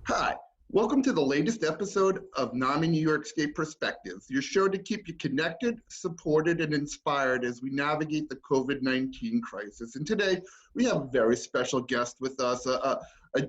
Hi, welcome to the latest episode of NAMI New York State Perspectives, your show to keep you connected, supported, and inspired as we navigate the COVID-19 crisis. And today, we have a very special guest with us, a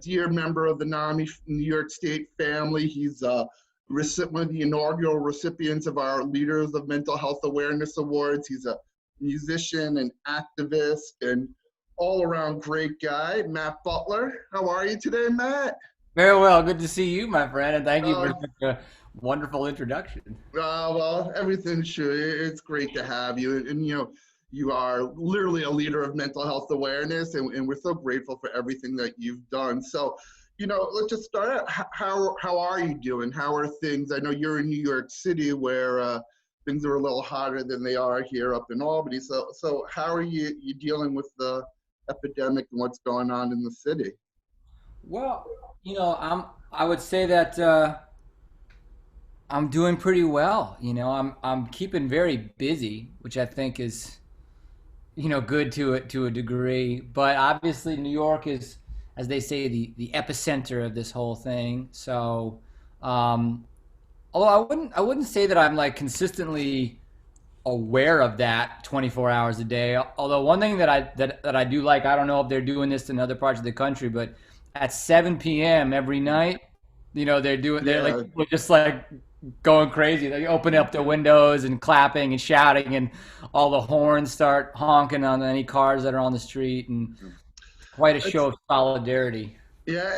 dear member of the NAMI New York State family. He's one of the inaugural recipients of our Leaders of Mental Health Awareness Awards. He's a musician and activist and all-around great guy, Matt Butler. How are you today, Matt? Very well. Good to see you, my friend, and thank you for Uh, such a wonderful introduction. well, everything's sure. It's great to have you. And you are literally a leader of mental health awareness, and we're so grateful for everything that you've done. So, let's just start out. How are you doing? How are things? I know you're in New York City where things are a little hotter than they are here up in Albany. So how are you dealing with the epidemic and what's going on in the city? Well, I would say that I'm doing pretty well. I'm keeping very busy, which I think is good to a degree. But obviously, New York is, as they say, the epicenter of this whole thing. So, um, although I wouldn't say that I'm like consistently aware of that 24 hours a day. Although one thing that I do like, I don't know if they're doing this in other parts of the country, but at 7 p.m. every night, they're like Yeah. people are just like going crazy. They open up their windows and clapping and shouting, and all the horns start honking on any cars that are on the street, and quite a show of solidarity. Yeah,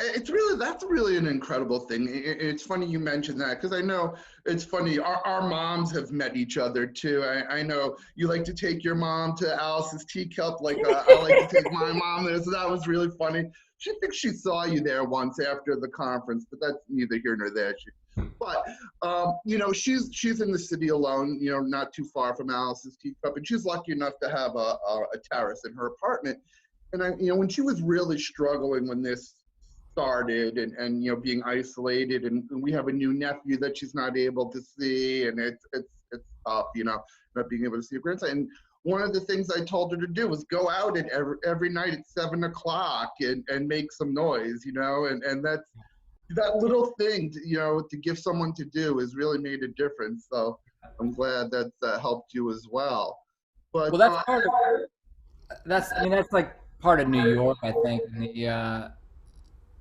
that's really an incredible thing. It's funny you mentioned that because I know it's funny. Our moms have met each other too. I know you like to take your mom to Alice's teacup, like I like to take my mom there. So that was really funny. She thinks she saw you there once after the conference, but that's neither here nor there. But she's in the city alone. Not too far from Alice's teacup, and she's lucky enough to have a terrace in her apartment. And when she was really struggling when this started and being isolated, and we have a new nephew that she's not able to see, and it's tough, not being able to see her grandson. And one of the things I told her to do was go out at every night at 7 o'clock and make some noise, and that's that little thing to give someone to do has really made a difference. So I'm glad that helped you as well. But Well, I mean that's like part of New York, I think.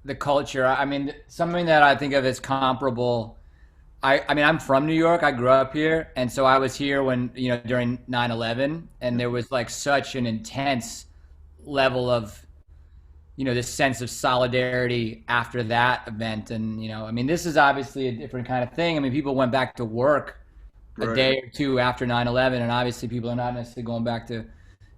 The culture. I mean, something that I think of as comparable. I mean, I'm from New York. I grew up here, and so I was here when during 9/11, and there was like such an intense level of this sense of solidarity after that event. And I mean, this is obviously a different kind of thing. I mean, people went back to work a right. day or two after 9/11, and obviously people are not necessarily going back to.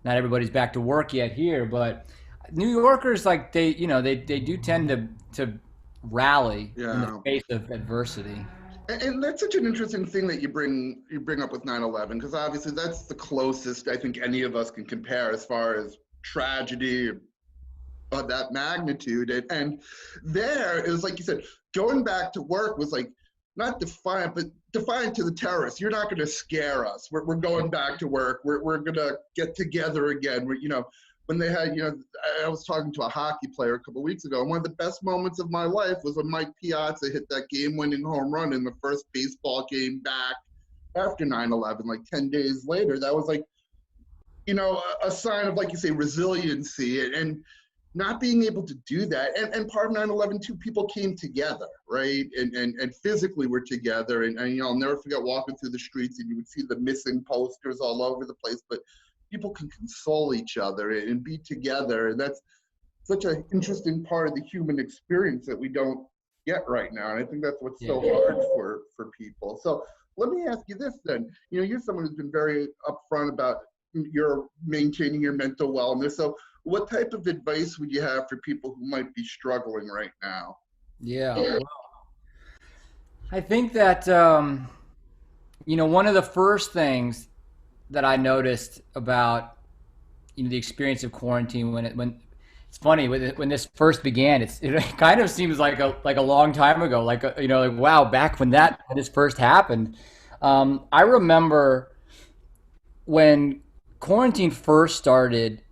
Not everybody's back to work yet here, but New Yorkers, like they do tend to rally in the Yeah. face of adversity. And that's such an interesting thing that you bring up with 9/11, because obviously that's the closest I think any of us can compare as far as tragedy of that magnitude. And there it was like you said, going back to work was like not defiant, but defiant to the terrorists. You're not going to scare us. We're going back to work. We're going to get together again. When they had, I was talking to a hockey player a couple of weeks ago, and one of the best moments of my life was when Mike Piazza hit that game-winning home run in the first baseball game back after 9/11, like 10 days later. That was like, a sign of, like you say, resiliency and not being able to do that. And part of 9/11 too, people came together, right? And physically were together. And I'll never forget walking through the streets and you would see the missing posters all over the place. But people can console each other and be together. And that's such an interesting part of the human experience that we don't get right now. And I think that's what's Yeah. so hard for people. So let me ask you this then. You're someone who's been very upfront about your maintaining your mental wellness. So what type of advice would you have for people who might be struggling right now? Yeah. Well, I think that one of the first things that I noticed about the experience of quarantine when it's funny when this first began, it kind of seems like a long time ago, like wow, back when this first happened. I remember when quarantine first started,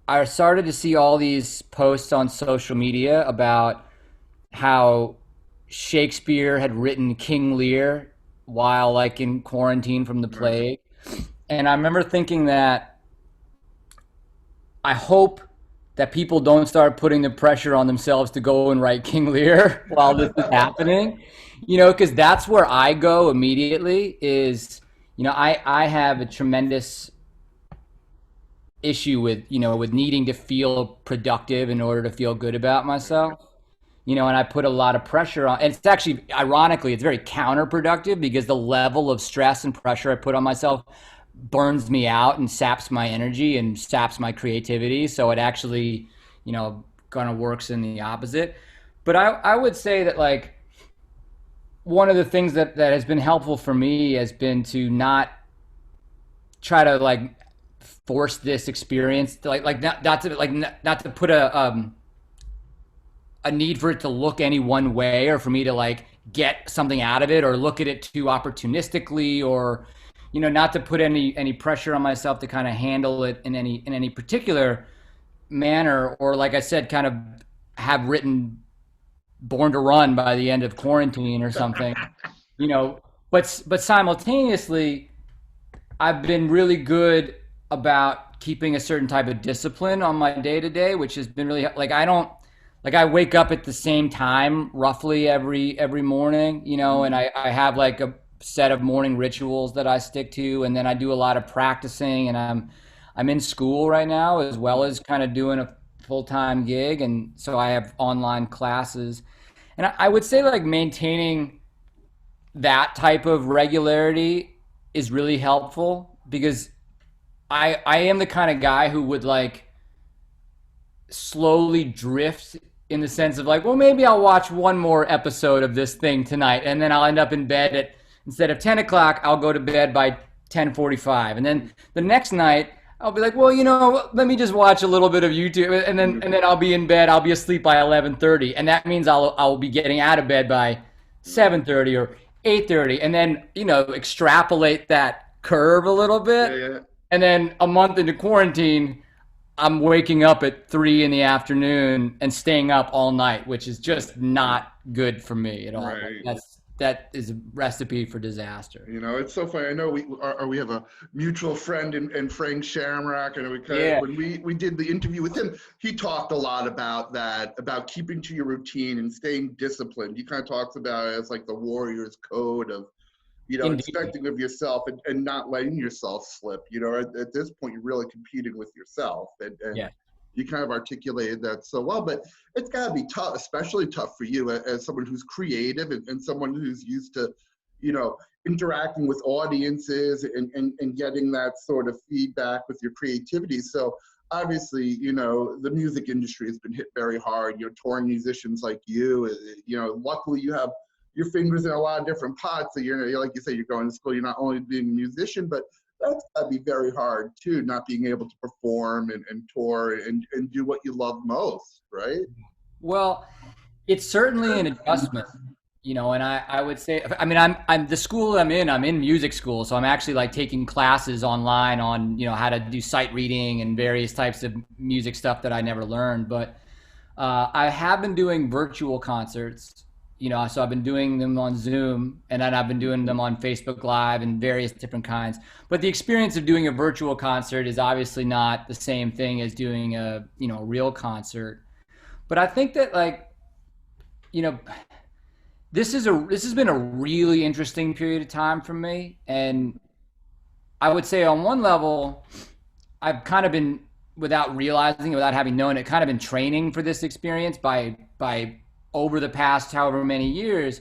I started to see all these posts on social media about how Shakespeare had written King Lear while like in quarantine from the Right. plague. And I remember thinking that I hope that people don't start putting the pressure on themselves to go and write King Lear while this is happening. Because that's where I go immediately is, I have a tremendous issue with, with needing to feel productive in order to feel good about myself. And I put a lot of pressure on. And it's actually, ironically, it's very counterproductive because the level of stress and pressure I put on myself burns me out and saps my energy and saps my creativity. So it actually, kind of works in the opposite. But I would say that, like, one of the things that has been helpful for me has been to not try to, like, force this experience to, not to put a need for it to look any one way or for me to like get something out of it or look at it too opportunistically or not to put any pressure on myself to kind of handle it in any particular manner or like I said kind of have written Born to Run by the end of quarantine or something. you know but simultaneously I've been really good about keeping a certain type of discipline on my day to day, which has been really like I don't like I wake up at the same time roughly every morning, and I have like a set of morning rituals that I stick to, and then I do a lot of practicing, and I'm in school right now as well as kind of doing a full time gig, and so I have online classes, and I would say like maintaining that type of regularity is really helpful because I am the kind of guy who would like slowly drift in the sense of like, well, maybe I'll watch one more episode of this thing tonight, and then I'll end up in bed at instead of 10 o'clock, I'll go to bed by 10:45, and then the next night I'll be like, well, let me just watch a little bit of YouTube, and then I'll be in bed, I'll be asleep by 11:30, and that means I'll be getting out of bed by 7:30 or 8:30, and then extrapolate that curve a little bit, Yeah, yeah. and then a month into quarantine. I'm waking up at 3 in the afternoon and staying up all night, which is just not good for me at all. Right. That is a recipe for disaster. It's so funny. I know we have a mutual friend in Frank Shamrock, and Yeah. when we did the interview with him, he talked a lot about that, about keeping to your routine and staying disciplined. He kind of talks about it as like the warrior's code of, Indeed. expecting of yourself and not letting yourself slip. At this point, you're really competing with yourself, and Yeah. you kind of articulated that so well. But it's got to be tough, especially tough for you as someone who's creative and someone who's used to, interacting with audiences and getting that sort of feedback with your creativity. So obviously, the music industry has been hit very hard. Touring musicians like you, luckily you have your fingers in a lot of different pots. So you're like you say, you're going to school. You're not only being a musician, but that's gotta be very hard too, not being able to perform and tour and do what you love most, right? Well, it's certainly an adjustment, and I would say, I mean, I'm the school I'm in music school. So I'm actually like taking classes online on, how to do sight reading and various types of music stuff that I never learned. But I have been doing virtual concerts. So I've been doing them on Zoom, and then I've been doing them on Facebook Live and various different kinds. But the experience of doing a virtual concert is obviously not the same thing as doing a real concert. But I think that like you know this has been a really interesting period of time for me, and I would say on one level I've kind of been, without realizing it, without having known it, kind of been training for this experience by over the past however many years,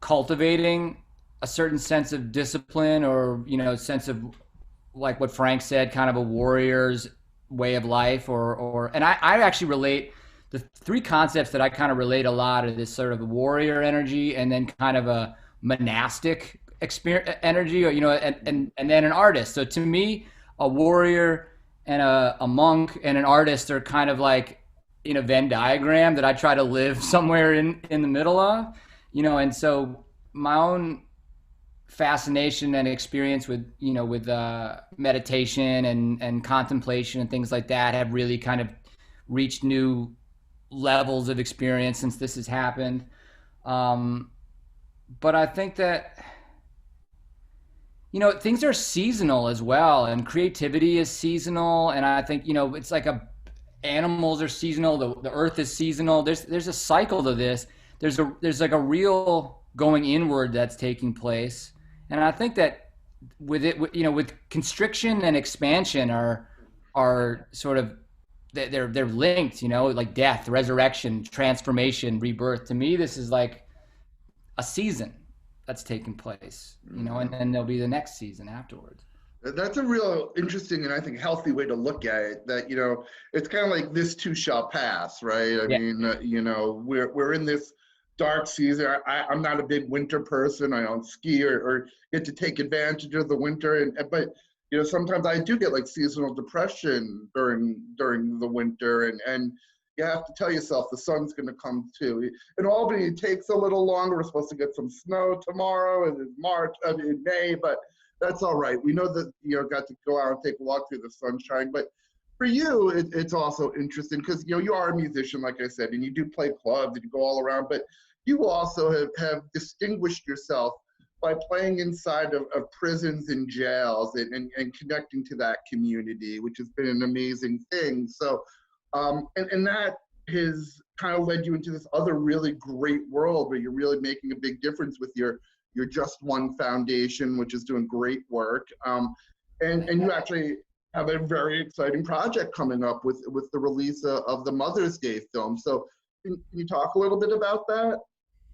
cultivating a certain sense of discipline or, sense of, like what Frank said, kind of a warrior's way of life and I actually relate the three concepts that I kind of relate a lot are this sort of warrior energy and then kind of a monastic experience energy, or, and then an artist. So to me, a warrior and a monk and an artist are kind of like in a Venn diagram that I try to live somewhere in the middle of, and so my own fascination and experience with, with meditation and contemplation and things like that have really kind of reached new levels of experience since this has happened. Um, but I think that, things are seasonal as well, and creativity is seasonal. And I think, it's like animals are seasonal. The earth is seasonal. There's a cycle to this. There's like a real going inward that's taking place. And I think that with constriction and expansion are sort of, they're linked, like death, resurrection, transformation, rebirth. To me, this is like a season that's taking place, and then there'll be the next season afterwards. That's a real interesting and I think healthy way to look at it. That it's kind of like this too shall pass, right? I Yeah. mean, we're in this dark season. I'm not a big winter person. I don't ski or get to take advantage of the winter, but sometimes I do get like seasonal depression during the winter, and you have to tell yourself the sun's going to come too. In Albany, it takes a little longer. We're supposed to get some snow tomorrow, and in May, but that's all right. We know that got to go out and take a walk through the sunshine. But for you, it's also interesting because you are a musician, like I said, and you do play clubs and you go all around. But you also have distinguished yourself by playing inside of prisons and jails and connecting to that community, which has been an amazing thing. So, and that has kind of led you into this other really great world where you're really making a big difference with your Just One Foundation, which is doing great work. And you actually have a very exciting project coming up with the release of the Mother's Day film. So can you talk a little bit about that?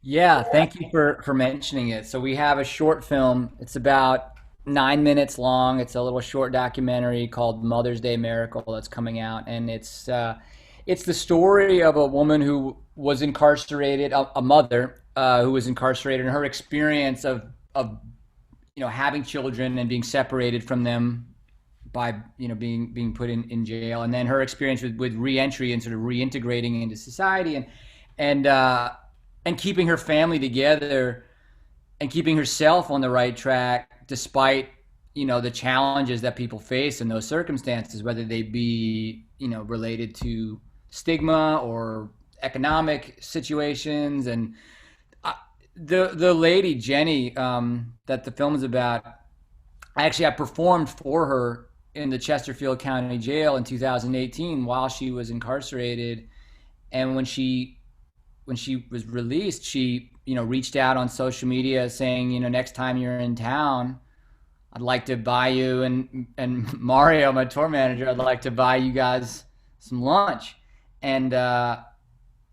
Yeah, thank you for mentioning it. So we have a short film. It's about 9 minutes long. It's a little short documentary called Mother's Day Miracle that's coming out, and it's the story of a woman who was incarcerated, a mother who was incarcerated, and her experience of having children and being separated from them by being put in jail, and then her experience with reentry and sort of reintegrating into society, and keeping her family together and keeping herself on the right track despite the challenges that people face in those circumstances, whether they be related to stigma or economic situations. And the lady Jenny that the film is about, I performed for her in the Chesterfield County Jail in 2018 while she was incarcerated. And when she was released, she reached out on social media saying, next time you're in town, I'd like to buy you and Mario, my tour manager, I'd like to buy you guys some lunch. And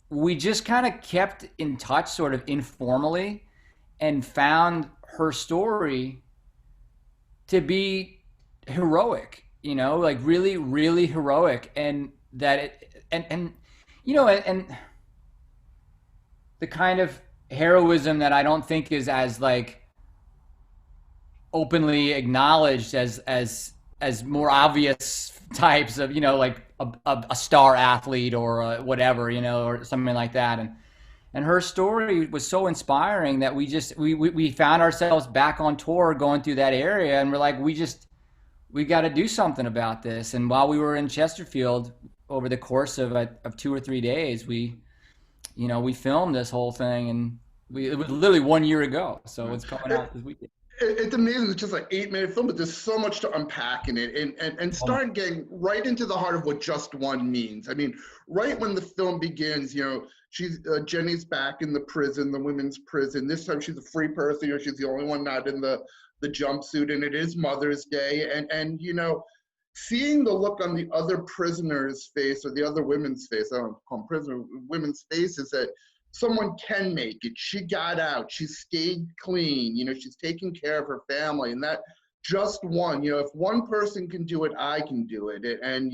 we just kind of kept in touch sort of informally and found her story to be heroic, like really, really heroic. And that and the kind of heroism that I don't think is as like openly acknowledged as more obvious types of like a star athlete or whatever or something like that. And her story was so inspiring that we found ourselves back on tour going through that area, and we're like, we got to do something about this. And while we were in Chesterfield over the course of 2 or 3 days, we filmed this whole thing, and it was literally 1 year ago. So it's coming out this weekend. It's amazing. It's just like 8-minute film, but there's so much to unpack in it, and start getting right into the heart of what Just One means. I mean, right when the film begins, she's Jenny's back in the prison, the women's prison. This time she's a free person. She's the only one not in the jumpsuit, and it is Mother's Day, and seeing the look on the other prisoners' face, or the other women's face, I don't call them prisoner, women's faces, that someone can make it. She got out. She stayed clean. She's taking care of her family. And that just one, if one person can do it, I can do it. And,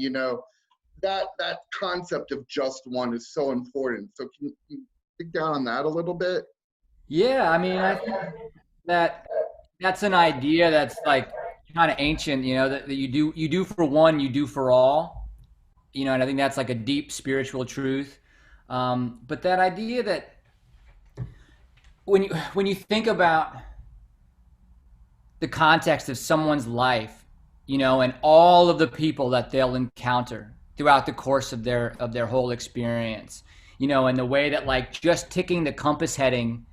that concept of just one is so important. So can you dig down on that a little bit? Yeah, I mean, I think that's an idea that's like kind of ancient, that you do for one, you do for all, and I think that's like a deep spiritual truth. But that idea that when you think about the context of someone's life, and all of the people that they'll encounter throughout the course of their whole experience, and the way that like just ticking the compass heading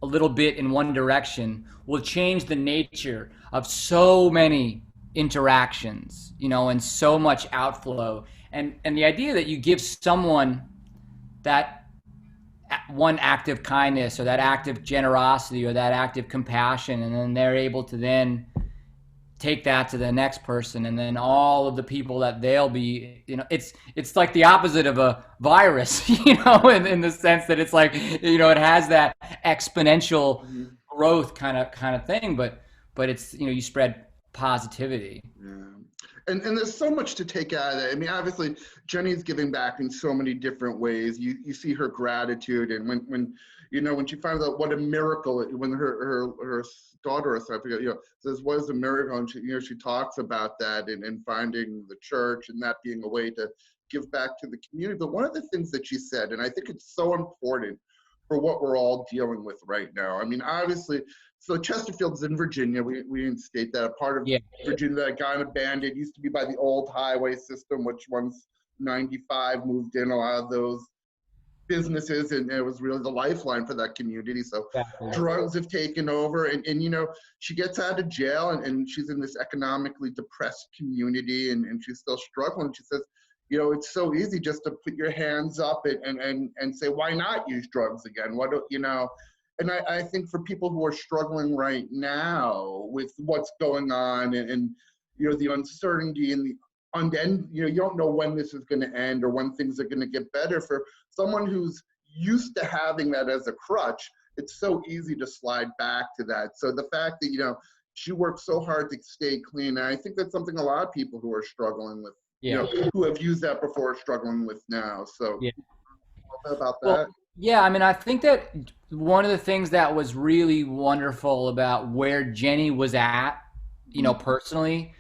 a little bit in one direction will change the nature of so many interactions, and so much outflow. And the idea that you give someone that one act of kindness or that act of generosity or that act of compassion, and then they're able to then take that to the next person, and then all of the people that they'll be, it's like the opposite of a virus, in the sense that it's like, it has that exponential growth kind of thing, but it's, you spread positivity. Yeah. And there's so much to take out of it. I mean, obviously, Jenny's giving back in so many different ways. You see her gratitude, and when she finds out what a miracle, when her daughter, I forget, says what is a miracle, and she talks about that and finding the church and that being a way to give back to the community. But one of the things that she said, and I think it's so important for what we're all dealing with right now. I mean, obviously, so Chesterfield's in Virginia. We didn't state that. A part of Virginia that got abandoned. It used to be by the old highway system, which once 95 moved in, a lot of those businesses, and it was really the lifeline for that community. So drugs have taken over, and she gets out of jail, and she's in this economically depressed community, and she's still struggling. She says, it's so easy just to put your hands up and say, why not use drugs again? And I think for people who are struggling right now with what's going on and the uncertainty and you don't know when this is going to end or when things are going to get better. For someone who's used to having that as a crutch, it's so easy to slide back to that. So the fact that, she worked so hard to stay clean, and I think that's something a lot of people who are struggling with, who have used that before, are struggling with now. So about that. Well, yeah, I mean, I think that one of the things that was really wonderful about where Jenny was at, personally,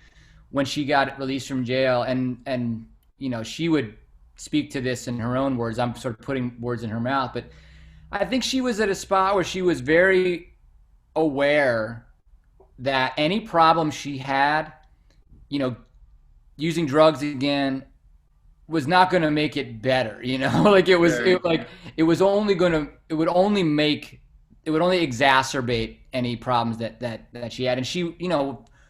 when she got released from jail, and she would speak to this in her own words. I'm sort of putting words in her mouth, but I think she was at a spot where she was very aware that any problem she had, using drugs again, was not going to make it better. Like it was, it would only exacerbate any problems that she had. And she,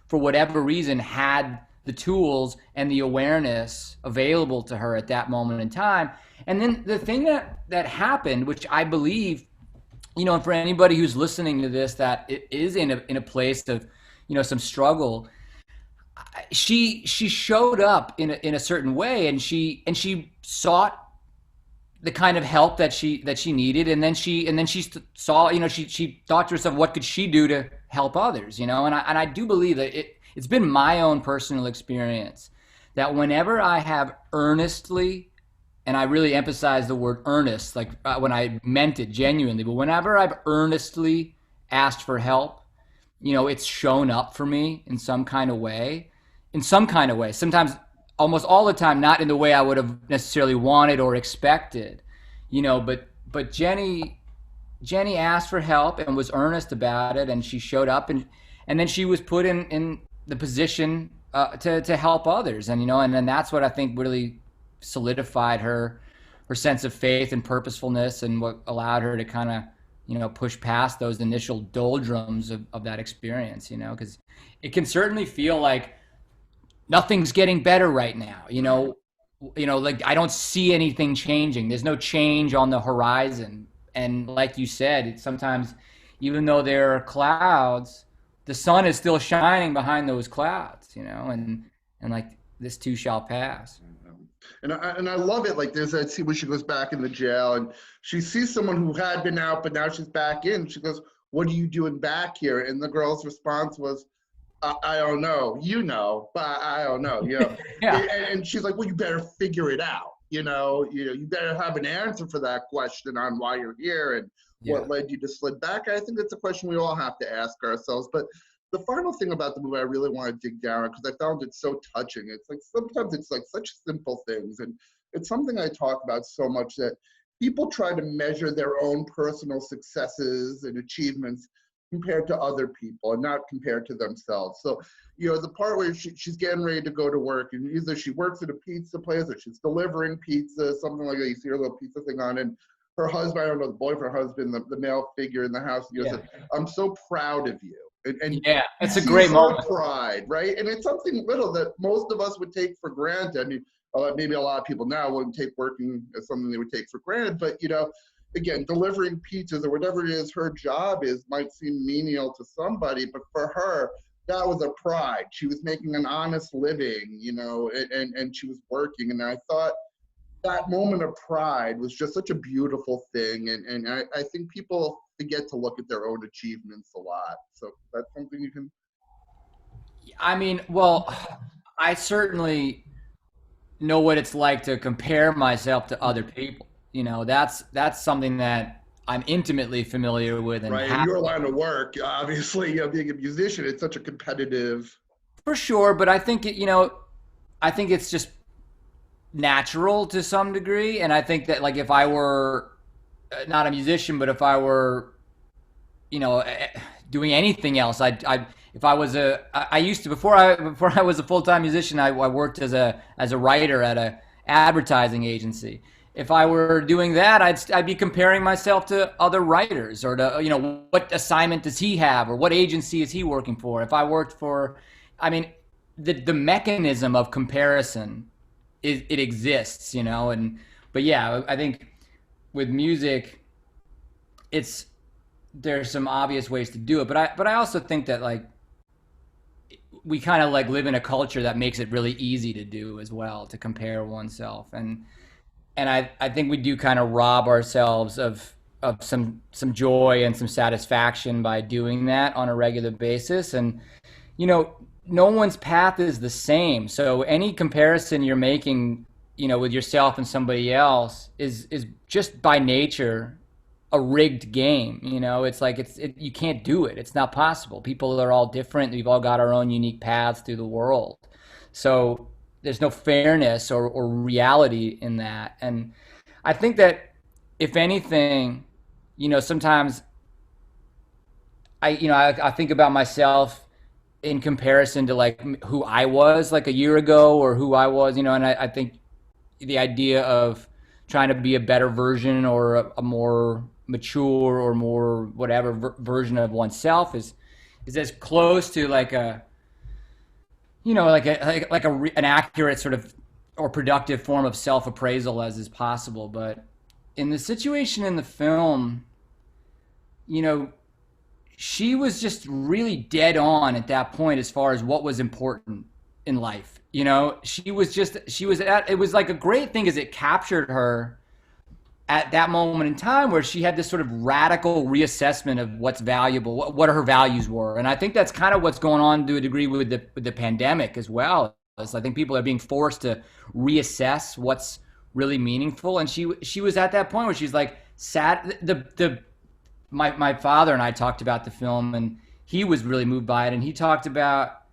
for whatever reason, had the tools and the awareness available to her at that moment in time. And then the thing that happened, which I believe, and for anybody who's listening to this that it is in a place of, some struggle, she showed up in a certain way, and she sought the kind of help that she needed, and then she saw, she thought to herself, what could she do to help others, and I do believe that it's been my own personal experience that whenever I have earnestly, and I really emphasize the word earnest, like when I meant it genuinely, but whenever I've earnestly asked for help, it's shown up for me in some kind of way. Sometimes, almost all the time, not in the way I would have necessarily wanted or expected, but Jenny asked for help and was earnest about it, and she showed up, and then she was put in the position to help others, and then that's what I think really solidified her sense of faith and purposefulness, and what allowed her to kind of push past those initial doldrums of that experience, because it can certainly feel like nothing's getting better right now, like I don't see anything changing. There's no change on the horizon. And like you said, sometimes even though there are clouds, the sun is still shining behind those clouds, and like this too shall pass. And I love it. Like there's that scene where she goes back in the jail and she sees someone who had been out, but now she's back in. She goes, "What are you doing back here?" And the girl's response was, I don't know, but I don't know, Yeah. And she's like, well, you better figure it out. You better have an answer for that question on why you're here and what led you to slid back. I think that's a question we all have to ask ourselves. But the final thing about the movie I really want to dig down on, because I found it so touching. It's like sometimes it's like such simple things, and it's something I talk about so much that people try to measure their own personal successes and achievements compared to other people and not compared to themselves. So, the part where she's getting ready to go to work, and either she works at a pizza place or she's delivering pizza, something like that. You see her little pizza thing on, and her husband, I don't know, the boyfriend, husband, the male figure in the house, says, "I'm so proud of you." And yeah, it's a great moment. Pride, right? And it's something little that most of us would take for granted. I mean, maybe a lot of people now wouldn't take working as something they would take for granted, but again, delivering pizzas or whatever it is her job is might seem menial to somebody, but for her, that was a pride. She was making an honest living, and she was working. And I thought that moment of pride was just such a beautiful thing. And I think people forget to look at their own achievements a lot. So that's something you can. I mean, well, I certainly know what it's like to compare myself to other people. That's something that I'm intimately familiar with. And right, in your line of work, obviously, being a musician, it's such a competitive. For sure, but I think I think it's just natural to some degree, and I think that, like, if I were not a musician, but if I were, doing anything else, if I was I used to before I was a full-time musician, I worked as a writer at a advertising agency. If I were doing that, I'd be comparing myself to other writers, or to, what assignment does he have, or what agency is he working for? If I worked for, I mean, the mechanism of comparison it exists, but yeah, I think with music, there's some obvious ways to do it, but I also think that, like, we kind of like live in a culture that makes it really easy to do as well, to compare oneself, and I think we do kind of rob ourselves of some joy and some satisfaction by doing that on a regular basis. And no one's path is the same, so any comparison you're making, with yourself and somebody else is just by nature a rigged game. It's like you can't do it. It's not possible. People are all different. We've all got our own unique paths through the world. So there's no fairness or reality in that. And I think that, if anything, sometimes I think about myself in comparison to, like, who I was like a year ago, or who I was, and I think the idea of trying to be a better version, or a more mature, or more whatever version of oneself is as close to like a an accurate sort of, or productive form of self-appraisal as is possible. But in the situation in the film, she was just really dead on at that point as far as what was important in life. It was like a great thing, as it captured her at that moment in time, where she had this sort of radical reassessment of what's valuable, what her values were. And I think that's kind of what's going on to a degree with the pandemic as well. So I think people are being forced to reassess what's really meaningful. And she was at that point where she's like, my father and I talked about the film, and he was really moved by it. And he talked about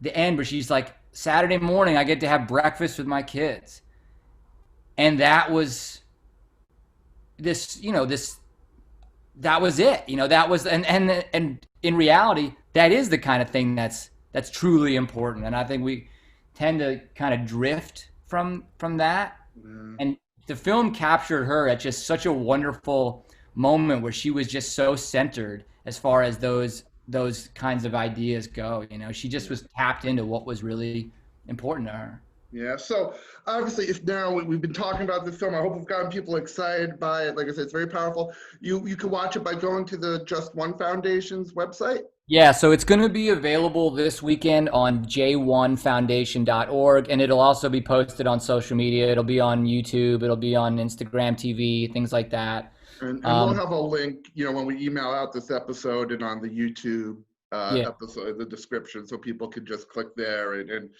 the end where she's like, Saturday morning, I get to have breakfast with my kids. And that was that was it. That was, and in reality, that is the kind of thing that's truly important. And I think we tend to kind of drift from that. Mm. And the film captured her at just such a wonderful moment, where she was just so centered as far as those kinds of ideas go. She just was tapped into what was really important to her. Yeah. So obviously, if now we've been talking about this film, I hope we've gotten people excited by it. Like I said, it's very powerful. You can watch it by going to the Just One Foundation's website. Yeah, so it's going to be available this weekend on j1foundation.org, and it'll also be posted on social media. It'll be on YouTube. It'll be on Instagram TV, things like that. And we'll have a link, when we email out this episode, and on the YouTube episode, the description, so people can just click there and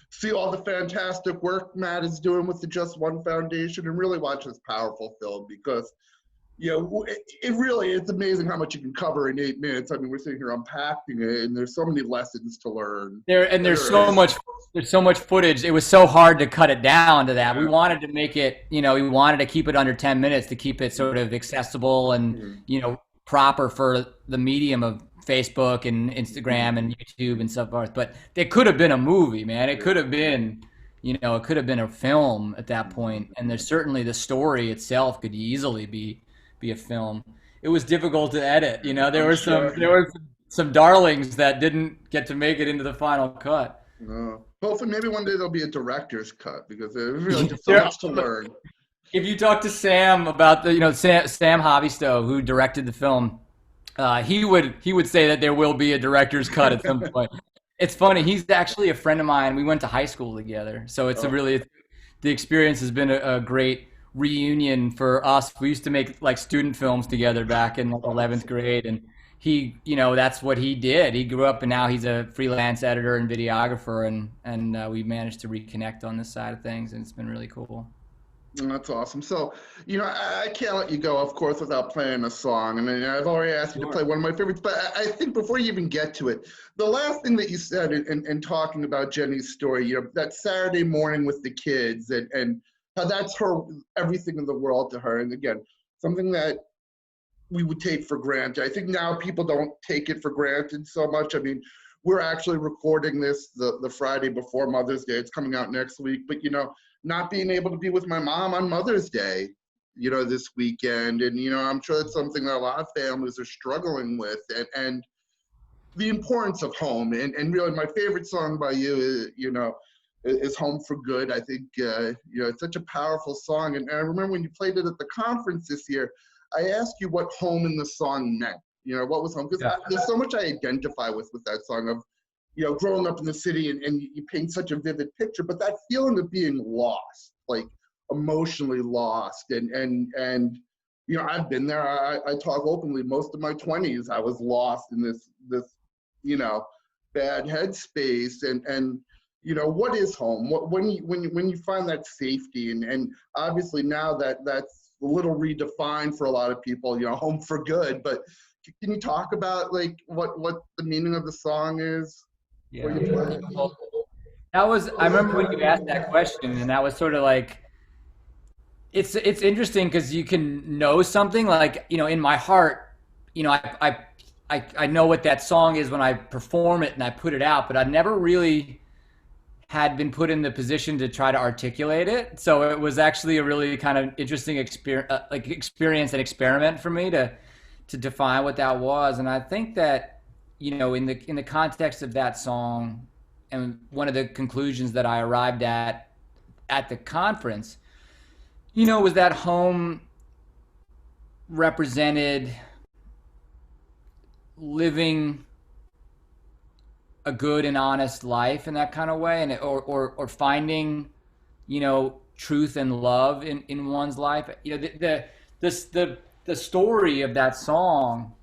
see all the fantastic work Matt is doing with the Just One Foundation, and really watch this powerful film, because it's amazing how much you can cover in 8 minutes. I mean, we're sitting here unpacking it, and there's so many lessons to learn. There's so much footage. It was so hard to cut it down to that. Yeah. We wanted to make it, we wanted to keep it under 10 minutes to keep it sort of accessible and, proper for the medium of Facebook and Instagram and YouTube and stuff forth. But it could have been a movie, man. It could have been, it could have been a film at that point. And there's certainly the story itself could easily be a film. It was difficult to edit. There I'm were sure. some darlings that didn't get to make it into the final cut. Hopefully, maybe one day there'll be a director's cut because there's really just so much to learn. If you talk to Sam about Sam Hobbystow, who directed the film, he would say that there will be a director's cut at some point. It's funny. He's actually a friend of mine. We went to high school together, so the experience has been a great reunion for us. We used to make like student films together back in like 11th grade, and he, that's what he did. He grew up, and now he's a freelance editor and videographer, and we managed to reconnect on this side of things, and it's been really cool. That's awesome. So, I can't let you go, of course, without playing a song. And I've already asked you to play one of my favorites, but I think before you even get to it, the last thing that you said in talking about Jenny's story, that Saturday morning with the kids and how that's everything in the world to her. And again, something that we would take for granted. I think now people don't take it for granted so much. I mean, we're actually recording this the Friday before Mother's Day. It's coming out next week, but not being able to be with my mom on Mother's Day, this weekend. And, I'm sure that's something that a lot of families are struggling with, and the importance of home. And really my favorite song by you is Home for Good. I think, it's such a powerful song. And I remember when you played it at the conference this year, I asked you what home in the song meant, what was home? Because there's so much I identify with that song of, growing up in the city and you paint such a vivid picture, but that feeling of being lost, like emotionally lost. And I've been there. I talk openly. Most of my 20s, I was lost in this bad headspace. And what is home? When you find that safety, and obviously now that's a little redefined for a lot of people, home for good, but can you talk about like what the meaning of the song is? Yeah. I remember when you asked that question, and that was sort of like, it's interesting because you can know something like, in my heart, I know what that song is when I perform it and I put it out, but I never really had been put in the position to try to articulate it. So it was actually a really kind of interesting experience and experiment for me to define what that was. And I think that, in the context of that song, and one of the conclusions that I arrived at the conference, was that home represented living a good and honest life in that kind of way, and or finding, truth and love in one's life. The story of that song,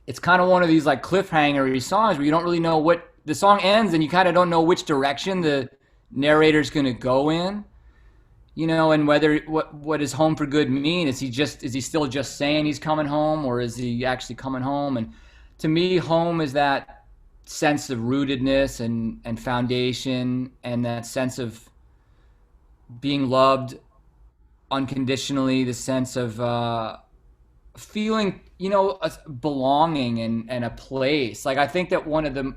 it's kind of one of these like cliffhangery songs where you don't really know what the song ends, and you kind of don't know which direction the narrator's going to go in, and whether what does home for good mean? Is he still just saying he's coming home, or is he actually coming home? And to me, home is that sense of rootedness and foundation, and that sense of being loved unconditionally, the sense of feeling, a belonging and a place. Like, I think that one of the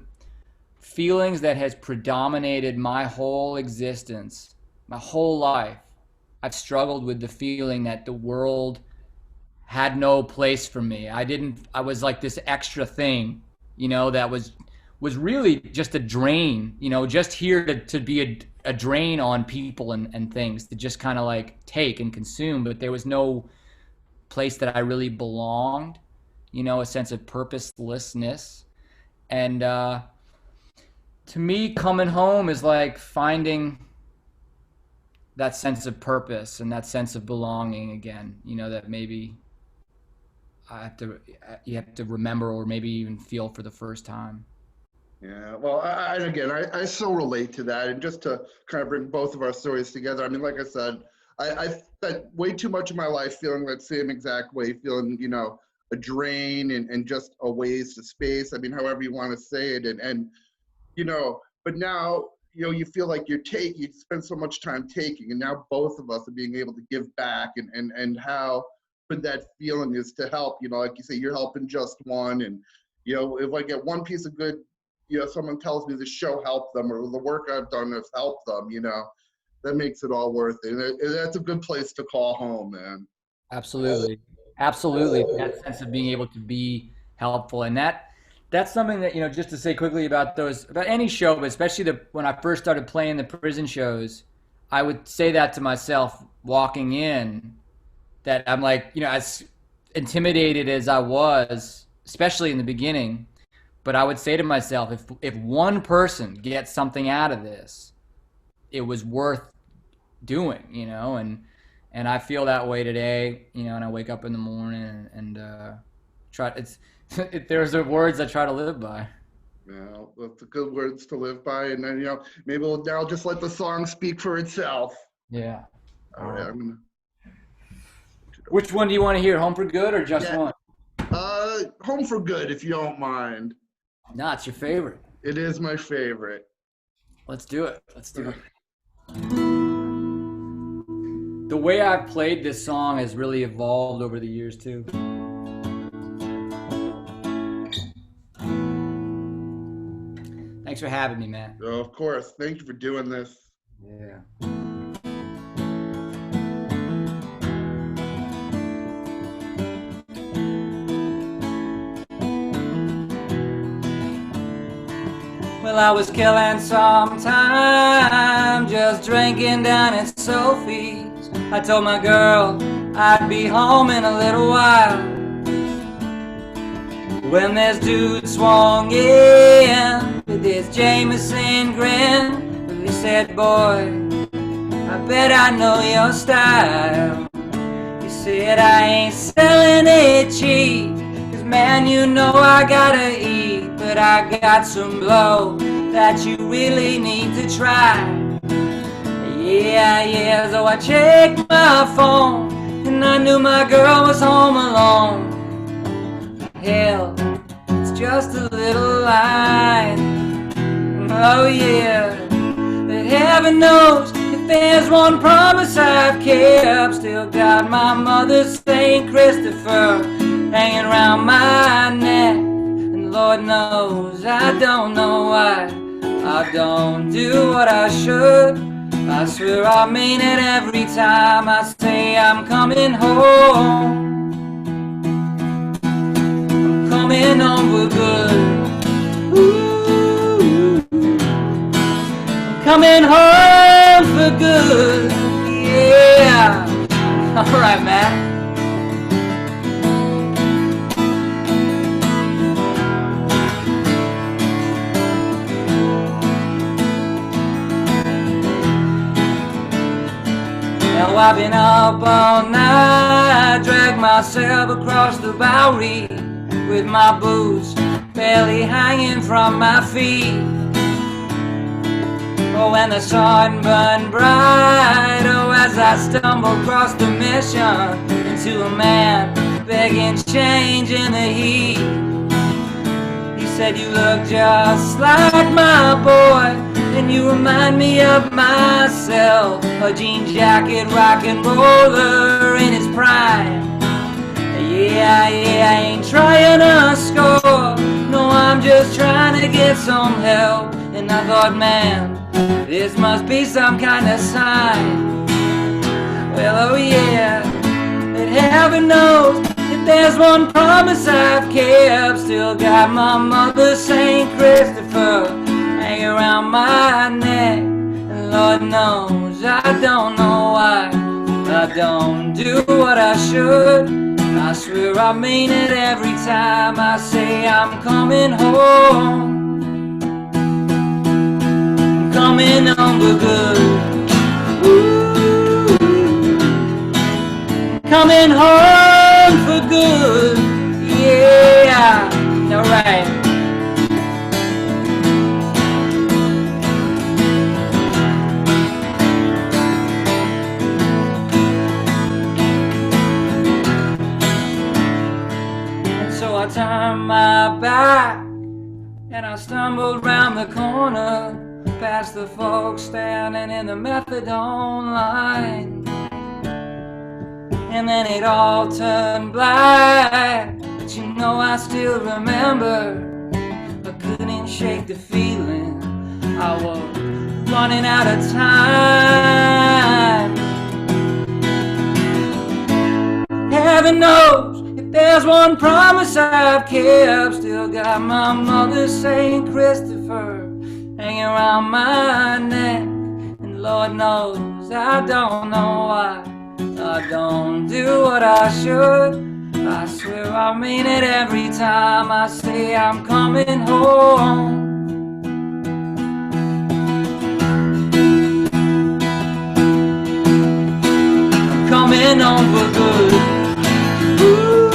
feelings that has predominated my whole existence, my whole life, I've struggled with the feeling that the world had no place for me. I was like this extra thing, that was really just a drain, just here to be a drain on people and things, to just kind of like take and consume. But there was no place that I really belonged, a sense of purposelessness. And to me, coming home is like finding that sense of purpose and that sense of belonging again, that maybe you have to remember, or maybe even feel for the first time. Yeah, well, I so relate to that. And just to kind of bring both of our stories together, I mean, like I said, I spent way too much of my life feeling that same exact way, feeling, a drain and just a waste of space. I mean, however you want to say it. And but now, you feel like you spend so much time taking, and now both of us are being able to give back, and how good that feeling is to help, like you say, you're helping just one, and, If I get one piece of good, someone tells me the show helped them or the work I've done has helped them, that makes it all worth it. And that's a good place to call home, man. Absolutely. Absolutely. That sense of being able to be helpful. And that's something that, just to say quickly about any show, but especially when I first started playing the prison shows, I would say that to myself walking in, that I'm like, as intimidated as I was, especially in the beginning, but I would say to myself, if one person gets something out of this, it was worth doing, and I feel that way today, and I wake up in the morning and try. There's the words I try to live by. Yeah, that's the good words to live by, and then maybe we'll now just let the song speak for itself. Yeah. All right. Which one do you want to hear? Home for Good or just one? Home for Good, if you don't mind. No, it's your favorite. It is my favorite. Let's do it. The way I've played this song has really evolved over the years too. Thanks for having me, Matt. Oh, of course. Thank you for doing this. Yeah. Well, I was killing some time just drinking down at Sophie's. I told my girl I'd be home in a little while, when this dude swung in with his Jameson grin. He said, boy, I bet I know your style. He said, I ain't selling it cheap, 'cause man, I gotta eat, but I got some blow that you really need to try. Yeah, so I checked my phone, and I knew my girl was home alone. Hell, it's just a little line. Oh yeah, but heaven knows if there's one promise I've kept. Still got my mother's St. Christopher hanging around my neck. And Lord knows I don't know why I don't do what I should. I swear I mean it every time I say I'm coming home. Coming home for good. Ooh. Coming home for good. Yeah. All right, Matt. Now I've been up all night, dragged myself across the Bowery, with my boots barely hanging from my feet. Oh, when the sun burned bright, oh, as I stumbled across the Mission into a man begging change in the heat. He said, you look just like my boy, and you remind me of myself, a jean jacket rock and roller in his prime. Yeah, I ain't trying to score, no, I'm just trying to get some help. And I thought, man, this must be some kind of sign. Well, oh yeah, but heaven knows if there's one promise I've kept. Still got my mother St. Christopher hanging around my neck. And Lord knows I don't know why I don't do what I should. I swear I mean it every time I say I'm coming home. I'm coming home for good. Ooh. Coming home for good. Yeah. All right. I turned my back and I stumbled round the corner, past the folks standing in the methadone line. And then it all turned black But you know I still remember, I couldn't shake the feeling. I was running out of time. Heaven knows if there's one promise I've kept, still got my mother St. Christopher hanging around my neck. And Lord knows I don't know why I don't do what I should. I swear I mean it every time I say I'm coming home. I'm coming home for good. Ooh.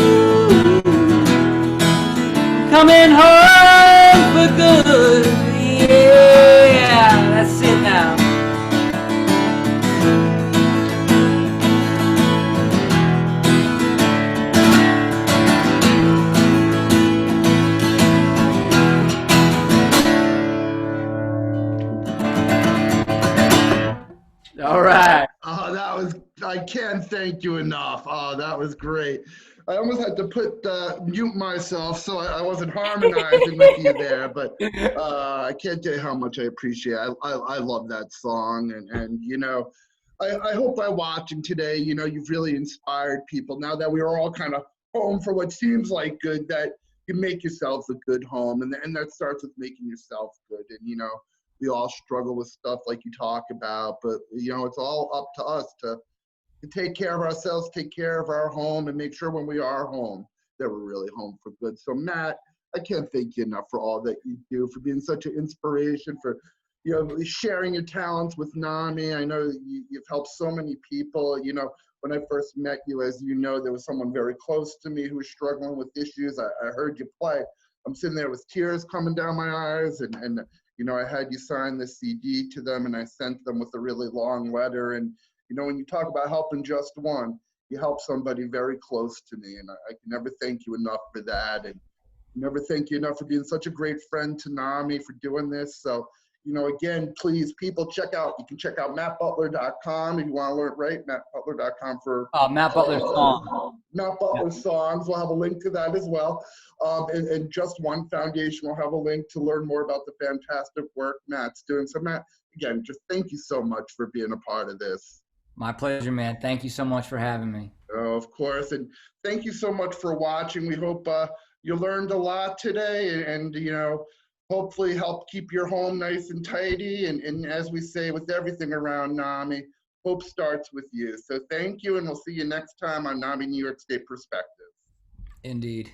Coming home for good. Yeah, that's it now. All right. Oh, that was, I can't thank you enough. Oh, that was great. I almost had to mute myself so I wasn't harmonizing with you there, but I can't tell you how much I appreciate it. I love that song, and you know, I hope by watching today, you know, you've really inspired people now that we are all kind of home for what seems like good, that you make yourselves a good home, and that starts with making yourself good. And you know, we all struggle with stuff like you talk about, but you know, it's all up to us to take care of ourselves, take care of our home, and make sure when we are home that we're really home for good. So Matt, I can't thank you enough for all that you do, for being such an inspiration, for, you know, sharing your talents with NAMI. I know you've helped so many people. You know, when I first met you, as you know, there was someone very close to me who was struggling with issues. I heard you play. I'm sitting there with tears coming down my eyes, and you know, I had you sign the CD to them, and I sent them with a really long letter. And you know, when you talk about helping just one, you help somebody very close to me, and I can never thank you enough for that, and never thank you enough for being such a great friend to NAMI, for doing this. So, you know, again, please, people, you can check out mattbutler.com if you want to learn, right? Mattbutler.com for Matt Butler's song. Matt Butler songs. We'll have a link to that as well. And Just One Foundation will have a link to learn more about the fantastic work Matt's doing. So Matt, again, just thank you so much for being a part of this. My pleasure, man. Thank you so much for having me. Oh, of course. And thank you so much for watching. We hope you learned a lot today, and you know, hopefully help keep your home nice and tidy. And as we say with everything around NAMI, hope starts with you. So thank you, and we'll see you next time on NAMI New York State Perspective. Indeed.